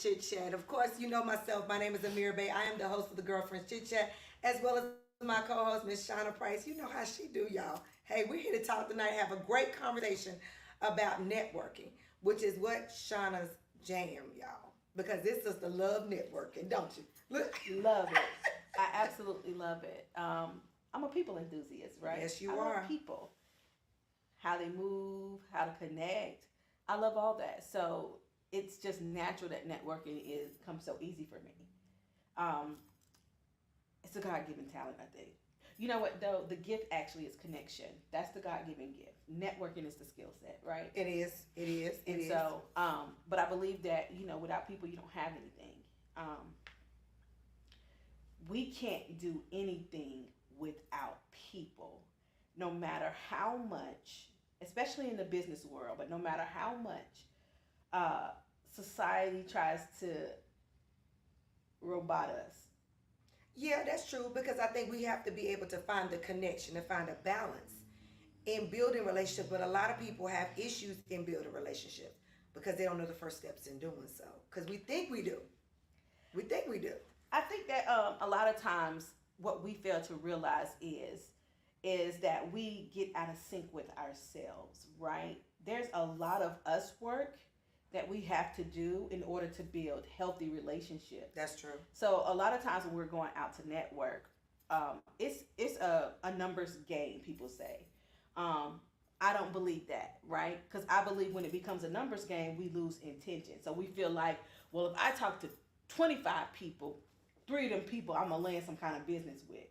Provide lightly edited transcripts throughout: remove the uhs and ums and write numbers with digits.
Chit Chat. Of course, you know myself. My name is Amir Bay. I am the host of the Girlfriends Chit Chat, as well as my co-host, Miss Shauna Price. You know how she do, y'all. Hey, we're here to talk tonight, have a great conversation about networking, which is what Shauna's jam, y'all. Because this is the love networking, don't you? Look. Love it. I absolutely love it. I'm a people enthusiast, right? Yes, you I love are. people, how they move, how to connect. I love all that. So it's just natural that networking is comes so easy for me. Um, it's a God given talent, I think. You know what though? The gift actually is connection. That's the God given gift. Networking is the skill set, right? It is. It is. It And is. so, but I believe that without people, you don't have anything. Um, we can't do anything without people, no matter how much, especially in the business world, but no matter how much uh, society tries to robot us. Yeah, that's true because I think we have to be able to find the connection and find a balance in building relationships. But a lot of people have issues in building relationships because they don't know the first steps in doing so. Because we think we do. We think we do. I think that a lot of times what we fail to realize is that we get out of sync with ourselves, right? There's a lot of us work that we have to do in order to build healthy relationships. That's true. So a lot of times when we're going out to network, it's a numbers game. People say, um, I don't believe that, right? Because I believe when it becomes a numbers game, we lose intention. So we feel like, well, if I talk to 25 people, three of them people I'm gonna land some kind of business with,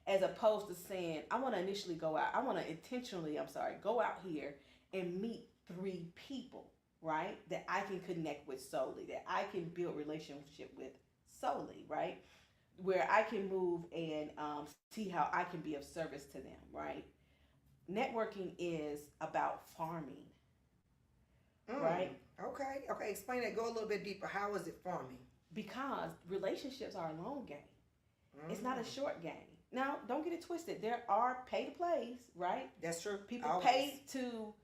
as opposed to saying I want to initially go out. I want to intentionally, I'm sorry, go out here and meet three people, right? That I can connect with solely, that I can build relationship with solely, right? Where I can move and see how I can be of service to them, right? Networking is about farming, Mm, right? okay. Okay. Explain that. Go a little bit deeper. How is it forming? Because relationships are a long game. It's not a Mm, short game. Now, don't get it twisted. There are pay to plays, right? that's true. People Always. pay to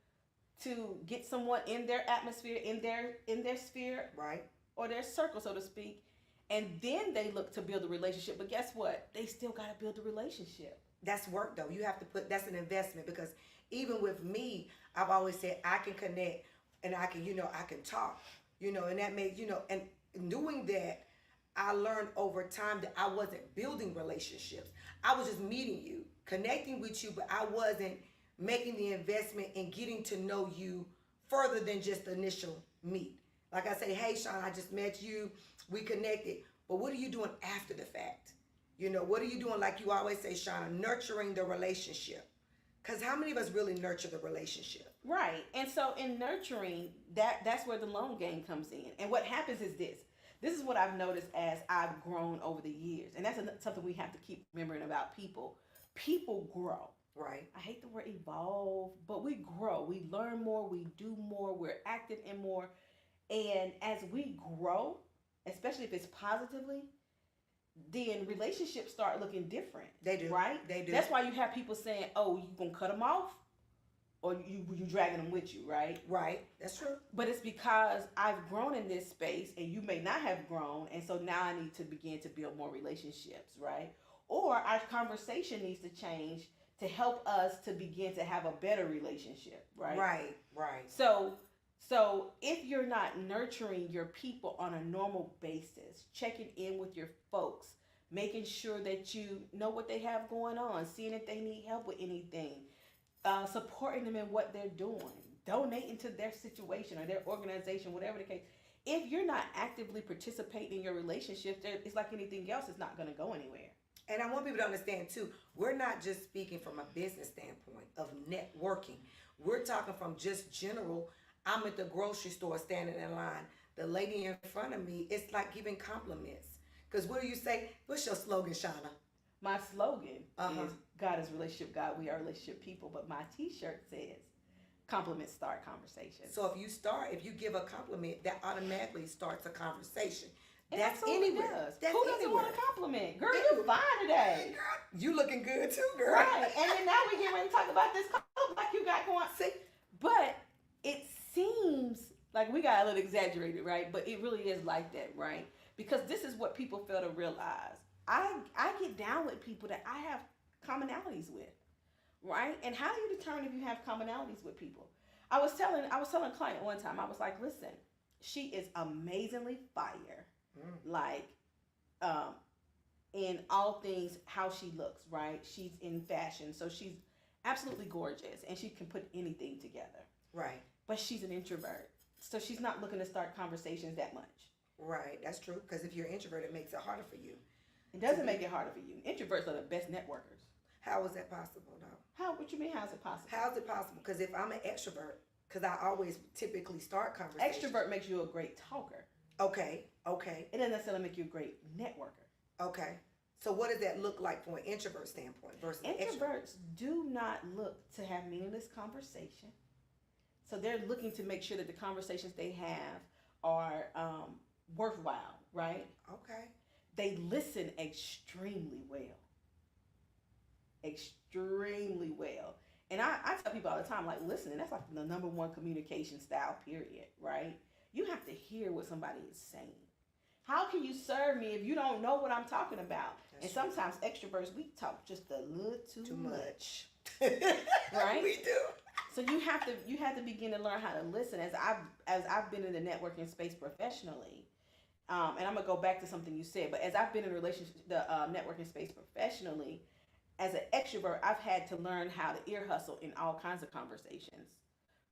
get someone in their atmosphere, in their sphere Right. or their circle, so to speak, and then they look to build a relationship. But guess what? They still got to build a relationship. That's work though. You have to put that's an investment because even with me, I've always said I can connect and I can, I can talk, and that made, and doing that, I learned over time that I wasn't building relationships. I was just meeting you, connecting with you, but I wasn't making the investment in getting to know you further than just the initial meet. Like I say, hey Sean, I just met you, we connected, but what are you doing after the fact? What are you doing? Like you always say, Shauna, nurturing the relationship. Because how many of us really nurture the relationship? Right. And so in nurturing, that's where the long game comes in. And what happens is this. This is what I've noticed as I've grown over the years. And that's something we have to keep remembering about people. People grow. Right. I hate the word evolve, but we grow. We learn more, we do more, we're active in more. And as we grow, especially if it's positively, then relationships start looking different. They do. Right? They do. That's why you have people saying, "Oh, you gonna cut them off, or you dragging them with you," right? Right. That's true. But it's because I've grown in this space, and you may not have grown, and so now I need to begin to build more relationships, right? Or our conversation needs to change to help us to begin to have a better relationship, right? Right. Right. So if you're not nurturing your people on a normal basis, checking in with your folks, making sure that you know what they have going on, seeing if they need help with anything, supporting them in what they're doing, donating to their situation or their organization, whatever the case. If you're not actively participating in your relationships, it's like anything else, it's not going to go anywhere. And I want people to understand too, we're not just speaking from a business standpoint of networking. We're talking from just general. I'm at the grocery store standing in line. The lady in front of me, it's like giving compliments. Because what do you say? What's your slogan, Shauna? My slogan Uh-huh. is God is relationship God, we are relationship people, but my t-shirt says compliments start conversations. So if you give a compliment, that automatically starts a conversation. It That's absolutely anywhere. does. That's Who doesn't anywhere. want a compliment? Girl, Anywhere. you fine Hey, today. girl, you looking good too, girl. Right. And then now we get ready to talk about this color like you got going. See, But it seems Like we got a little exaggerated, right? But it really is like that, right? Because this is what people fail to realize. I get down with people that I have commonalities with, right? And how do you determine if you have commonalities with people? I was telling a client one time, I was like, listen, she is amazingly fire. Like um in all things how she looks, right? She's in fashion, so she's absolutely gorgeous and she can put anything together. Right. But she's an introvert. So she's not looking to start conversations that much. Right. That's true. Because if you're introverted, it makes it harder for you. It doesn't make it harder for you. Introverts are the best networkers. How is that possible, though? What you mean, how's it possible? How's it possible? Because if I'm an extrovert, because I always typically start conversations. Extrovert makes you a great talker. Okay. It doesn't necessarily make you a great networker. Okay. So what does that look like from an introvert standpoint versus Introverts do not look to have meaningless conversation. So they're looking to make sure that the conversations they have are worthwhile, right? Okay. They listen extremely well. Extremely well. And I tell people all the time, like, listening, that's like the number one communication style, period, right? You have to hear what somebody is saying. How can you serve me if you don't know what I'm talking about? That's and sometimes extroverts, we talk just a little too much. Right? We do. So you have to begin to learn how to listen. As I've been in the networking space professionally, and I'm gonna go back to something you said, but as I've been in the networking space professionally, as an extrovert, I've had to learn how to ear hustle in all kinds of conversations,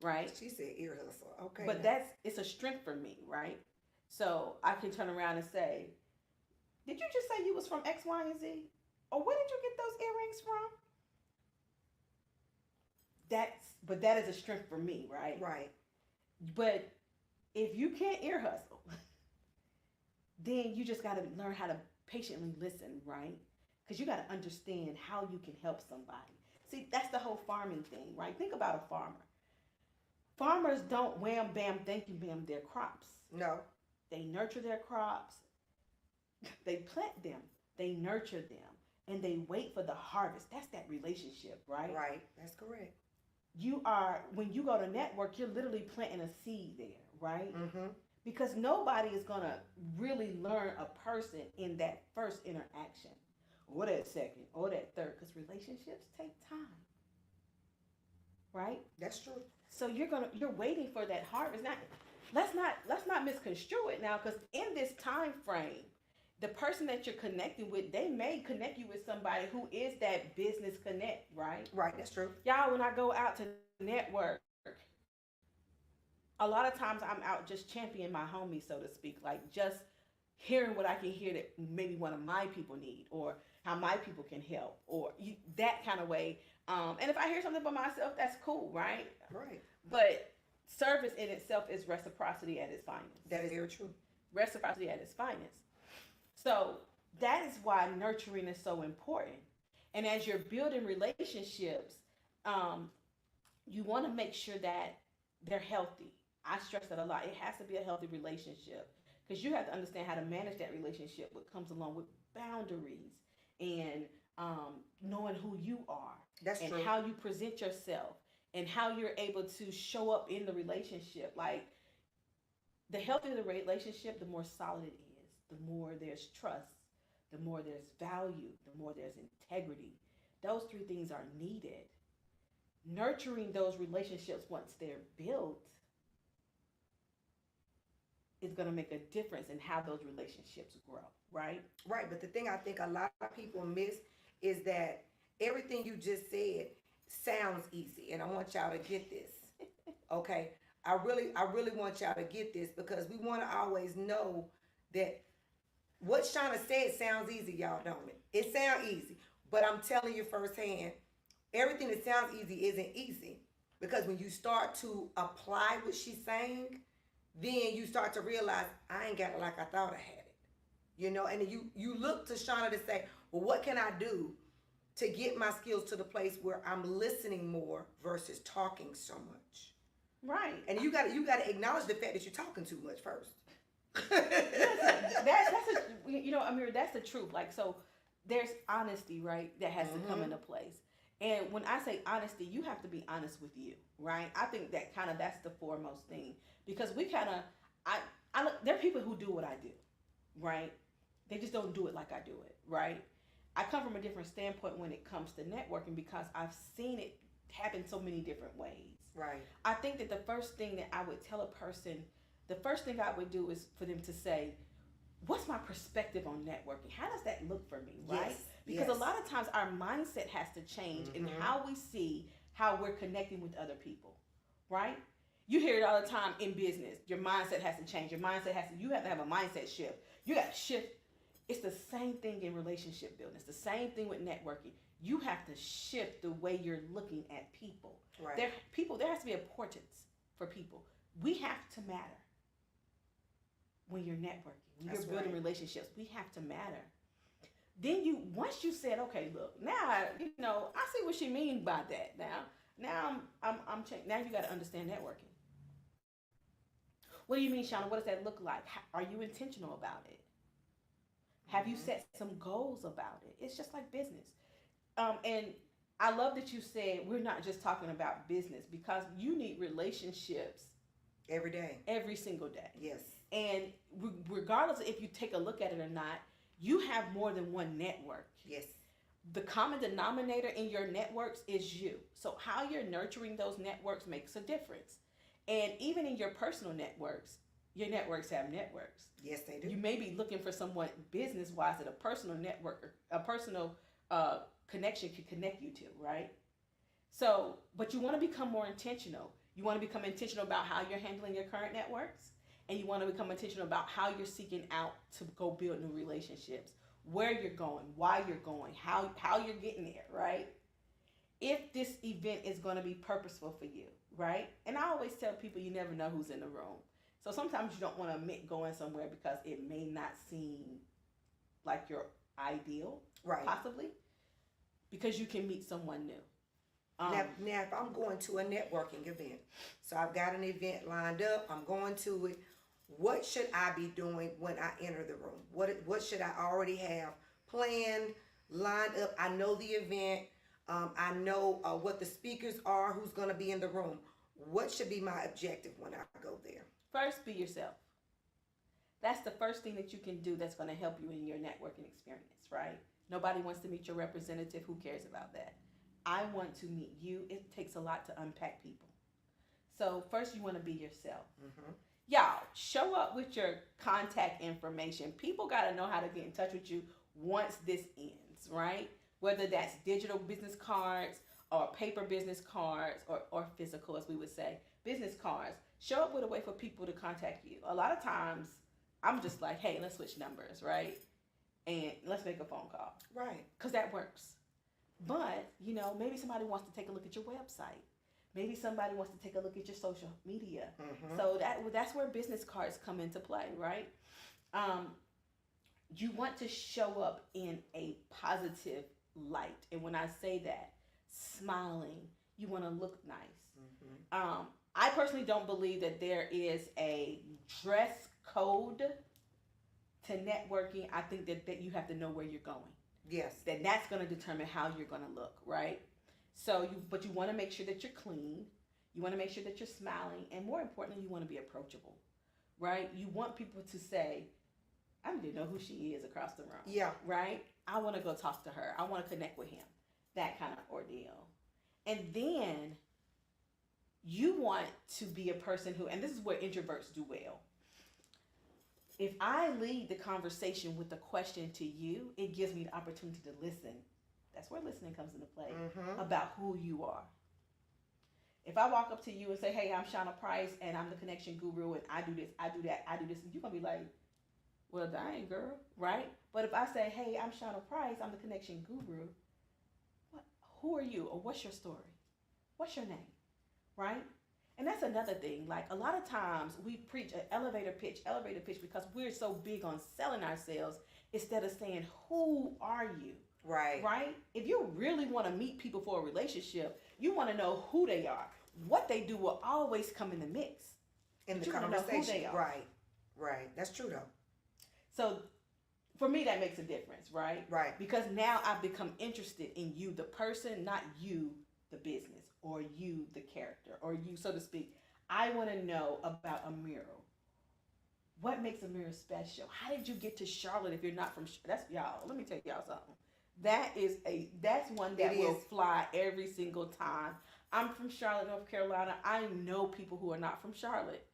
right? She said ear hustle. Okay. But it's a strength for me, right? So I can turn around and say, "Did you just say you was from X, Y, and Z? Or where did you get those earrings from?" But that is a strength for me, right? Right. But if you can't ear hustle, then you just got to learn how to patiently listen, right? Because you got to understand how you can help somebody. See, that's the whole farming thing, right? Think about a farmer. Farmers don't wham, bam, thank you, bam, their crops. No. They nurture their crops. They plant them. They nurture them. And they wait for the harvest. That's that relationship, right? Right. That's correct. When you go to network, you're literally planting a seed there, right? Mm-hmm. Because nobody is going to really learn a person in that first interaction or that second or that third, because relationships take time, right? That's true. So you're waiting for that harvest. Now, let's not misconstrue it now, because in this time frame, the person that you're connecting with, they may connect you with somebody who is that business connect, right? Right, that's true. Y'all, when I go out to network, a lot of times I'm out just championing my homies, so to speak, like just hearing what I can hear that maybe one of my people need, or how my people can help, or that kind of way. And if I hear something by myself, that's cool, right? Right. But service in itself is reciprocity at its finest. That is very true. Reciprocity at its finest. So that is why nurturing is so important. And as you're building relationships, you want to make sure that they're healthy. I stress that a lot. It has to be a healthy relationship, because you have to understand how to manage that relationship, what comes along with boundaries and knowing who you are. That's and true. How you present yourself and how you're able to show up in the relationship. Like, the healthier the relationship, the more solid it is. The more there's trust, the more there's value, the more there's integrity. Those three things are needed. Nurturing those relationships once they're built is going to make a difference in how those relationships grow, right? Right, but the thing I think a lot of people miss is that everything you just said sounds easy, and I want y'all to get this. Okay? I really want y'all to get this, because we want to always know that what Shauna said sounds easy, y'all, don't it? It sounds easy, but I'm telling you firsthand, everything that sounds easy isn't easy, because when you start to apply what she's saying, then you start to realize, I ain't got it like I thought I had it, you know. And you look to Shauna to say, well, what can I do to get my skills to the place where I'm listening more versus talking so much? Right. And you got to acknowledge the fact that you're talking too much first. Amir, that's the truth. Like, so there's honesty, right? That has to come into place. And when I say honesty, you have to be honest with you, right? I think that's the foremost thing, because we kind of there are people who do what I do, right? They just don't do it like I do it, right? I come from a different standpoint when it comes to networking because I've seen it happen so many different ways. Right. I think that the first thing that I would tell a person, the first thing I would do is for them to say, what's my perspective on networking? How does that look for me, right? Yes. Because Yes. a lot of times our mindset has to change in how we see how we're connecting with other people, right? You hear it all the time in business. Your mindset has to change. You have to have a mindset shift. You got to shift. It's the same thing in relationship building. It's the same thing with networking. You have to shift the way you're looking at people. Right. There has to be importance for people. We have to matter when you're networking, when That's you're building right. relationships. We have to matter. Then once you said, okay, look, now I see what she means by that. Now I'm changing. Now you got to understand networking. What do you mean, Shauna? What does that look like? Are you intentional about it? Have you set some goals about it? It's just like business. And I love that you said we're not just talking about business, because you need relationships Every day. every single day. Yes. And regardless of if you take a look at it or not, you have more than one network. Yes. The common denominator in your networks is you. So how you're nurturing those networks makes a difference. And even in your personal networks, your networks have networks. Yes, they do. You may be looking for someone business-wise that a personal network, a personal connection can connect you to, right? So, but you want to become more intentional. You want to become intentional about how you're handling your current networks, and you want to become intentional about how you're seeking out to go build new relationships, where you're going, why you're going, how you're getting there, right? If this event is going to be purposeful for you, right? And I always tell people you never know who's in the room. So sometimes you don't want to admit going somewhere because it may not seem like your ideal, Right. possibly, because you can meet someone new. Now, if I'm going to a networking event, so I've got an event lined up, I'm going to it. What should I be doing when I enter the room? What should I already have planned, lined up? I know the event. I know what the speakers are, who's going to be in the room. What should be my objective when I go there? First, be yourself. That's the first thing that you can do that's going to help you in your networking experience, right? Nobody wants to meet your representative. Who cares about that? I want to meet you. It takes a lot to unpack people. So first, you want to be yourself. Y'all, show up with your contact information. People got to know how to get in touch with you once this ends, right? Whether that's digital business cards or paper business cards or physical, as we would say, business cards. Show up with a way for people to contact you. A lot of times, I'm just like, hey, let's switch numbers, right? And let's make a phone call. Right. Because that works. But, maybe somebody wants to take a look at your website. Maybe somebody wants to take a look at your social media. So that's where business cards come into play, right? You want to show up in a positive light. And when I say that, smiling, you want to look nice. I personally don't believe that there is a dress code to networking. I think that you have to know where you're going. Yes. That's going to determine how you're going to look, right? So but you want to make sure that you're clean. You want to make sure that you're smiling. And more importantly, you want to be approachable, right? You want people to say, I need to know who she is across the room. Yeah. Right? I want to go talk to her. I want to connect with him. That kind of ordeal. And then you want to be a person who, and this is where introverts do well. If I lead the conversation with a question to you, it gives me the opportunity to listen. That's where listening comes into play, about who you are. If I walk up to you and say, hey, I'm Shauna Price, and I'm the connection guru, and I do this, I do that, I do this, you're going to be like, well, dang, girl, right? But if I say, hey, I'm Shauna Price, I'm the connection guru, who are you, or what's your story? What's your name, right? And that's another thing. Like, a lot of times we preach an elevator pitch, because we're so big on selling ourselves instead of saying, who are you? Right. Right? If you really want to meet people for a relationship, you want to know who they are. What they do will always come in the mix. In the You wanna know who conversation. they are. Right. Right. That's true, though. So For me, that makes a difference, right? Right. Because now I've become interested in you, the person, not you, the business, or you, the character, or you, so to speak. I want to know about a mural. What makes a mirror special? How did you get to Charlotte if you're not from? That's y'all. Let me tell y'all something. That's one that It will is. fly every single time. I'm from Charlotte, North Carolina. I know people who are not from Charlotte,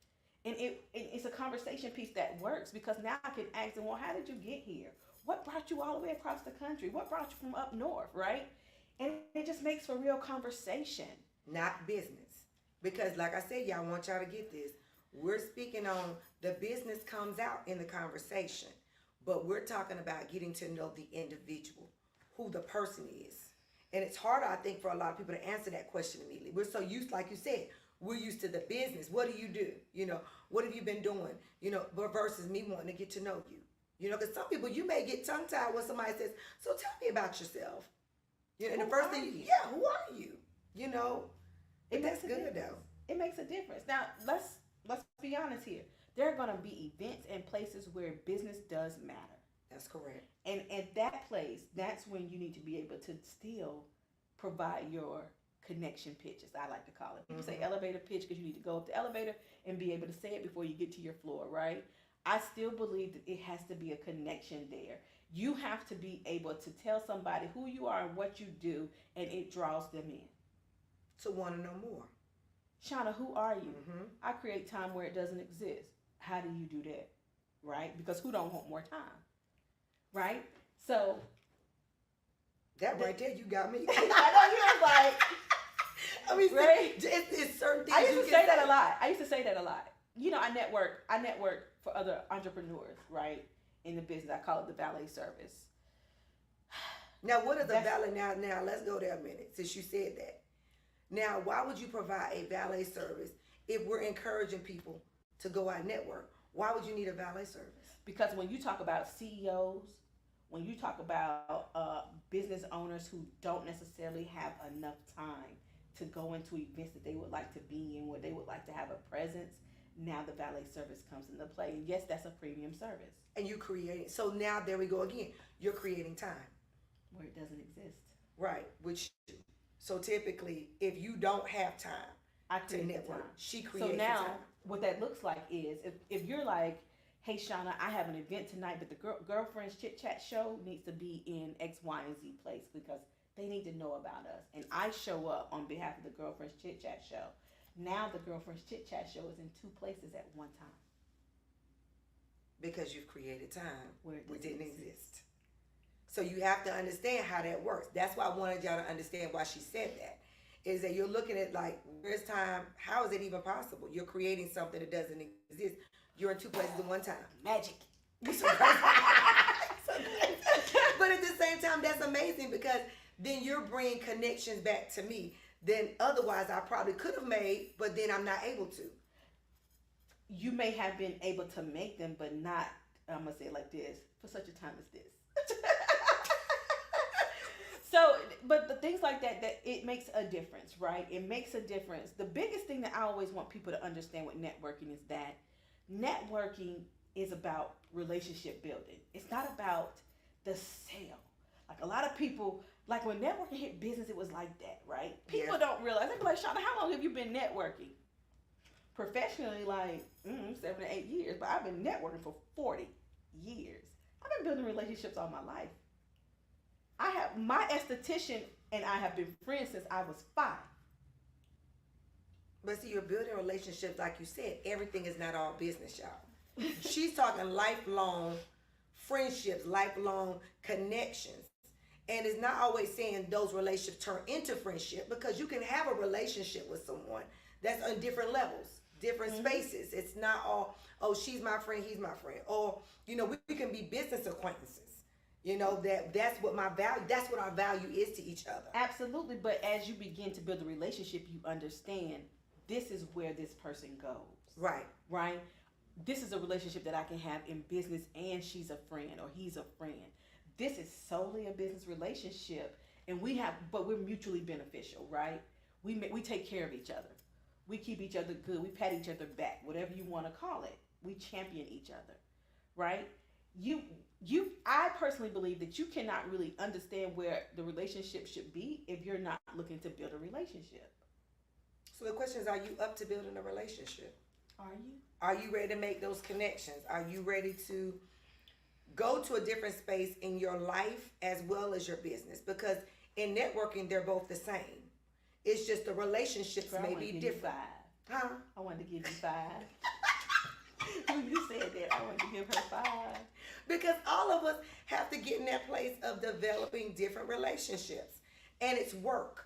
and it's a conversation piece that works because now I can ask them, well, how did you get here? What brought you all the way across the country? What brought you from up north, right? And it just makes for real conversation. Not business. Because like I said, y'all, want y'all to get this. We're speaking on the business comes out in the conversation, but we're talking about getting to know the individual, who the person is. And it's harder, I think, for a lot of people to answer that question immediately. We're so used, like you said, we're used to the business. What do you do? You know, what have you been doing? You know, but versus me wanting to get to know you. You know, because some people, you may get tongue tied when somebody says, so tell me about yourself. You know, and the first thing, yeah, who are you? You know, It that's makes a good difference. though. It makes a difference. Now let's be honest here. There are going to be events and places where business does matter. That's correct. And at that place, that's when you need to be able to still provide your connection pitch, as I like to call it. People say elevator pitch because you need to go up the elevator and be able to say it before you get to your floor, right? I still believe that it has to be a connection there. You have to be able to tell somebody who you are and what you do, and it draws them in. To want to know more. Shauna, who are you? Mm-hmm. I create time where it doesn't exist. How do you do that? Right? Because who don't want more time? Right? So That right there, you got me. I know you was like, I mean, right? it's certain things I used you to can say that a lot. I used to say that a lot. You know, I network for other entrepreneurs, right? In the business. I call it the valet service. Now, what is a valet? Now, let's go there a minute, since you said that. Now, why would you provide a valet service if we're encouraging people to go out and network? Why would you need a valet service? Because when you talk about CEOs, when you talk about business owners who don't necessarily have enough time to go into events that they would like to be in, where they would like to have a presence, now the valet service comes into play. And yes, that's a premium service. And you create. So now there we go again. You're creating time. Where it doesn't exist. Right. Which, so typically, if you don't have time I to create the network, time. she creates So now, the time. what that looks like is if you're like, hey, Shauna, I have an event tonight, but the Girlfriends Chit Chat show needs to be in X, Y, and Z place because they need to know about us. And I show up on behalf of the Girlfriends Chit Chat show. Now the Girlfriends Chit Chat show is in two places at one time. Because you've created time Where it didn't exist. exist. So you have to understand how that works. That's why I wanted y'all to understand why she said that. Is that you're looking at like, where's time? How is it even possible? You're creating something that doesn't exist. You're in two places at one time. Magic. But at the same time, that's amazing because then you're bringing connections back to me. Then otherwise I probably could have made, but then I'm not able to. You may have been able to make them, but not, I'm going to say it like this, for such a time as this. So, but the things like that it makes a difference, right? It makes a difference. The biggest thing that I always want people to understand with networking is that networking is about relationship building. It's not about the sale. Like a lot of people, like when networking hit business, it was like that, right? People don't realize. They be like, Shauna, how long have you been networking? Professionally, like 7 to 8 years, but I've been networking for 40 years. I've been building relationships all my life. My esthetician and I have been friends since I was 5. But see, you're building relationships, like you said. Everything is not all business, y'all. She's talking lifelong friendships, lifelong connections. And it's not always saying those relationships turn into friendship, because you can have a relationship with someone that's on different levels, different spaces. It's not all, oh, she's my friend, he's my friend. Or, you know, we can be business acquaintances. You know, that's what our value is to each other. Absolutely. But as you begin to build a relationship, you understand this is where this person goes. Right. Right? This is a relationship that I can have in business, and she's a friend or he's a friend. This is solely a business relationship, and but we're mutually beneficial, right? We take care of each other. We keep each other good. We pat each other back, whatever you want to call it. We champion each other, right? I personally believe that you cannot really understand where the relationship should be if you're not looking to build a relationship. So the question is, are you up to building a relationship? Are you? Are you ready to make those connections? Are you ready to go to a different space in your life as well as your business? Because in networking, they're both the same. It's just the relationships Girl, may be different. Huh? I wanted to give you 5. When you said that, I wanted to give her 5. Because all of us have to get in that place of developing different relationships. And it's work.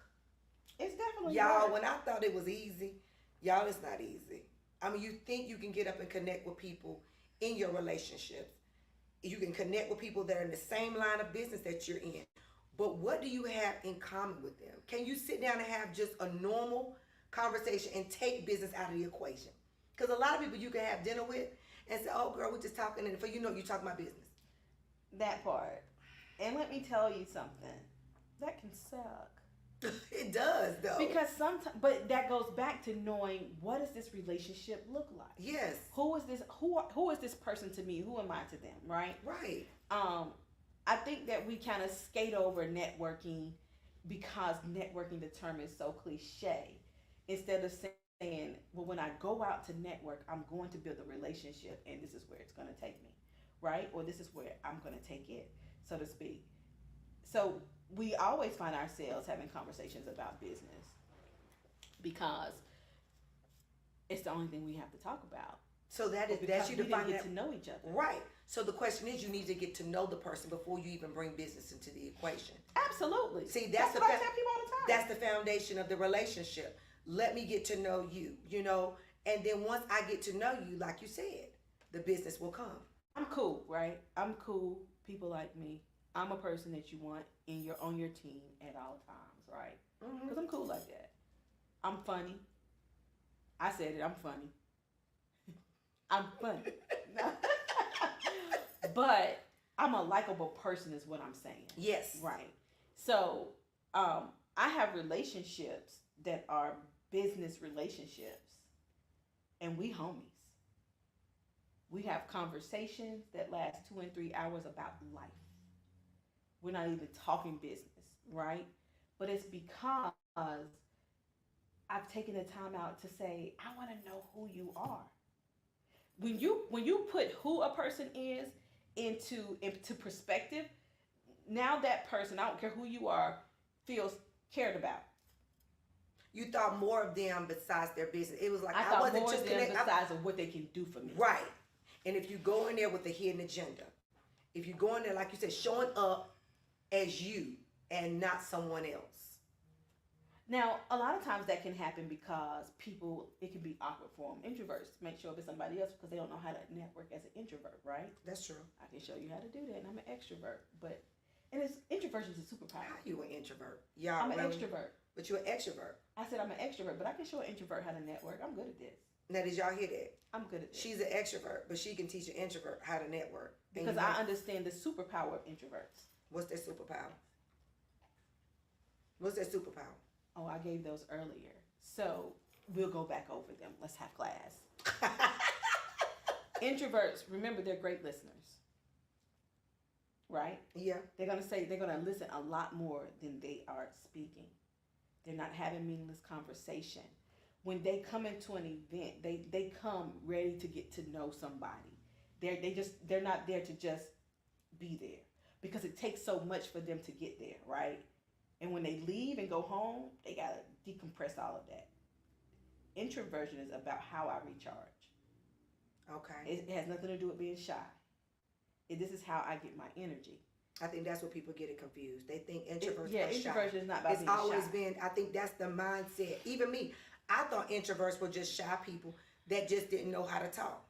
It's definitely Y'all, work. when I thought it was easy, y'all, it's not easy. I mean, you think you can get up and connect with people in your relationships. You can connect with people that are in the same line of business that you're in. But what do you have in common with them? Can you sit down and have just a normal conversation and take business out of the equation? Because a lot of people you can have dinner with and say, oh, girl, we're just talking. And for you know, you talk about business. That part. And let me tell you something. That can suck. It does, though. Because sometimes, but that goes back to knowing, what does this relationship look like? Yes. Who is this? Who is this person to me? Who am I to them? Right. Right. I think that we kind of skate over networking because networking, the term is so cliche. Instead of saying, well, when I go out to network, I'm going to build a relationship, and this is where it's going to take me, right? Or this is where I'm going to take it, so to speak. So we always find ourselves having conversations about business because it's the only thing we have to talk about. So that's you we define didn't get that. to know each other. Right. So the question is, you need to get to know the person before you even bring business into the equation. Absolutely. See, that's what I tell people all the time. That's the foundation of the relationship. Let me get to know you, and then once I get to know you, like you said, the business will come. I'm cool, right? I'm cool. People like me. I'm a person that you want on your team at all times, right? Because I'm cool like that. I'm funny. I said it. I'm funny. I'm funny. But I'm a likable person is what I'm saying. Yes. Right. So I have relationships that are business relationships, and we homies. We have conversations that last 2 and 3 hours about life. We're not even talking business, right? But it's because I've taken the time out to say, I want to know who you are. When you put who a person is into perspective, now that person, I don't care who you are, feels cared about. You thought more of them besides their business. It was like I wasn't more just of them connected. besides of what they can do for me. Right. And if you go in there with a hidden agenda, if you go in there, like you said, showing up as you and not someone else. Now, a lot of times that can happen because it can be awkward for them. Introverts make sure it's somebody else because they don't know how to network as an introvert, right? That's true. I can show you how to do that, and I'm an extrovert. Introversion is a superpower. How are you an introvert? Yeah, I'm an extrovert. But you're an extrovert. I said I'm an extrovert, but I can show an introvert how to network. I'm good at this. Now, did y'all hear that? I'm good at this. She's an extrovert, but she can teach an introvert how to network. Because I understand the superpower of introverts. What's their superpower? What's their superpower? Oh, I gave those earlier. So we'll go back over them. Let's have class. Introverts, remember, they're great listeners. Right? Yeah. They're going to listen a lot more than they are speaking. They're not having meaningless conversation. When they come into an event, they come ready to get to know somebody. They're not there to just be there because it takes so much for them to get there, right? And when they leave and go home, they got to decompress all of that. Introversion is about how I recharge. Okay. It has nothing to do with being shy. This is how I get my energy. I think that's what people get it confused. They think introverts are shy. Introversion is not about being shy. It's always been, I think that's the mindset. Even me, I thought introverts were just shy people that just didn't know how to talk.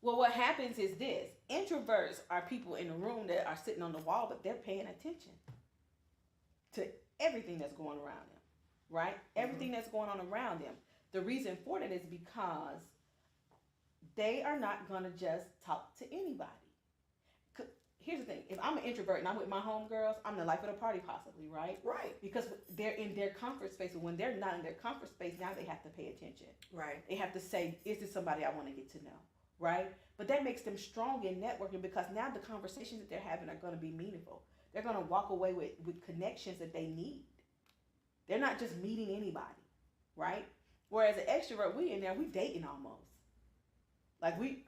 Well, what happens is this. Introverts are people in the room that are sitting on the wall, but they're paying attention to everything that's going around them, right? Everything that's going on around them. The reason for that is because they are not going to just talk to anybody. Here's the thing. If I'm an introvert and I'm with my homegirls, I'm the life of the party possibly, right? Right. Because they're in their comfort space. And when they're not in their comfort space, now they have to pay attention. Right. They have to say, is this somebody I want to get to know? right? But that makes them strong in networking because now the conversations that they're having are going to be meaningful. They're going to walk away with connections that they need. They're not just meeting anybody, right? Whereas an extrovert, we in there, we dating almost. Like we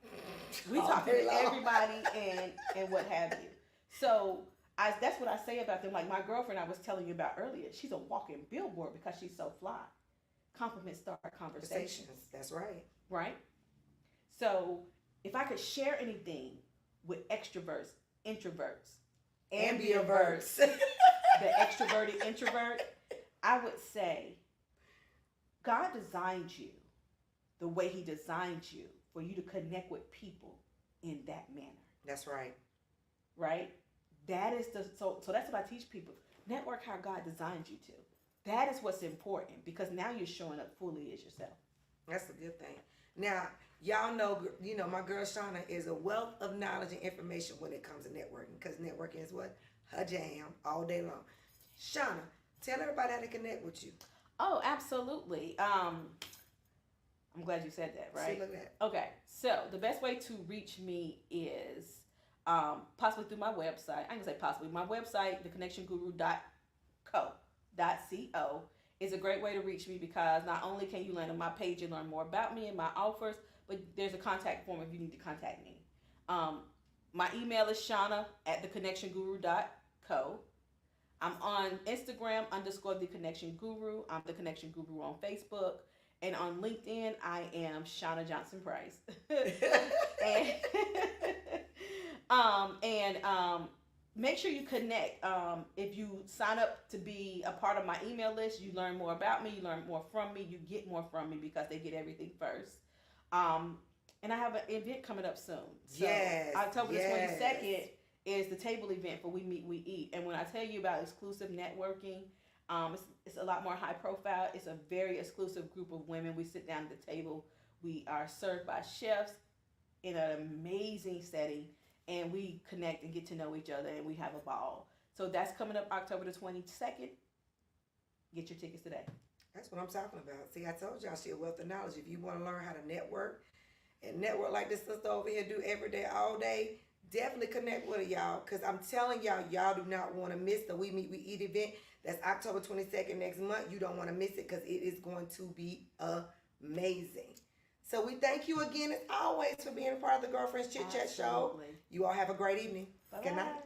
talking to everybody and what have you. So that's what I say about them. Like my girlfriend I was telling you about earlier, she's a walking billboard because she's so fly. Compliments start conversations. That's right. Right? So if I could share anything with extroverts, introverts, ambiverts, the extroverted introvert, I would say God designed you the way he designed you for you to connect with people in that manner. That's right. Right? That is so that's what I teach people. Network how God designed you to. That is what's important because now you're showing up fully as yourself. That's a good thing. Now, y'all know, my girl Shauna is a wealth of knowledge and information when it comes to networking because networking is what? Her jam all day long. Shauna, tell everybody how to connect with you. Oh, absolutely. I'm glad you said that, right? See, look at that. Okay, so the best way to reach me is possibly through my website. I can say possibly. My website, theconnectionguru.co is a great way to reach me because not only can you land on my page and learn more about me and my offers, but there's a contact form if you need to contact me. My email is shauna@theconnectionguru.co. I'm on Instagram _theconnectionguru. I'm the Connection Guru on Facebook. And on LinkedIn, I am Shauna Johnson Price. and make sure you connect. If you sign up to be a part of my email list, you learn more about me, you learn more from me, you get more from me because they get everything first. And I have an event coming up soon. So October the 22nd is the table event for We Meet, We Eat. And when I tell you about exclusive networking, it's a lot more high profile. It's a very exclusive group of women. We sit down at the table. We are served by chefs in an amazing setting. And we connect and get to know each other. And we have a ball. So that's coming up October the 22nd. Get your tickets today. That's what I'm talking about. See, I told y'all she a wealth of knowledge. If you want to learn how to network and network like this sister over here do every day, all day, definitely connect with her, y'all. Because I'm telling y'all do not want to miss the We Meet, We Eat event. That's October 22nd next month. You don't want to miss it because it is going to be amazing. So we thank you again as always for being a part of the Girlfriends Chit Chat Show. You all have a great evening. Bye-bye. Good night.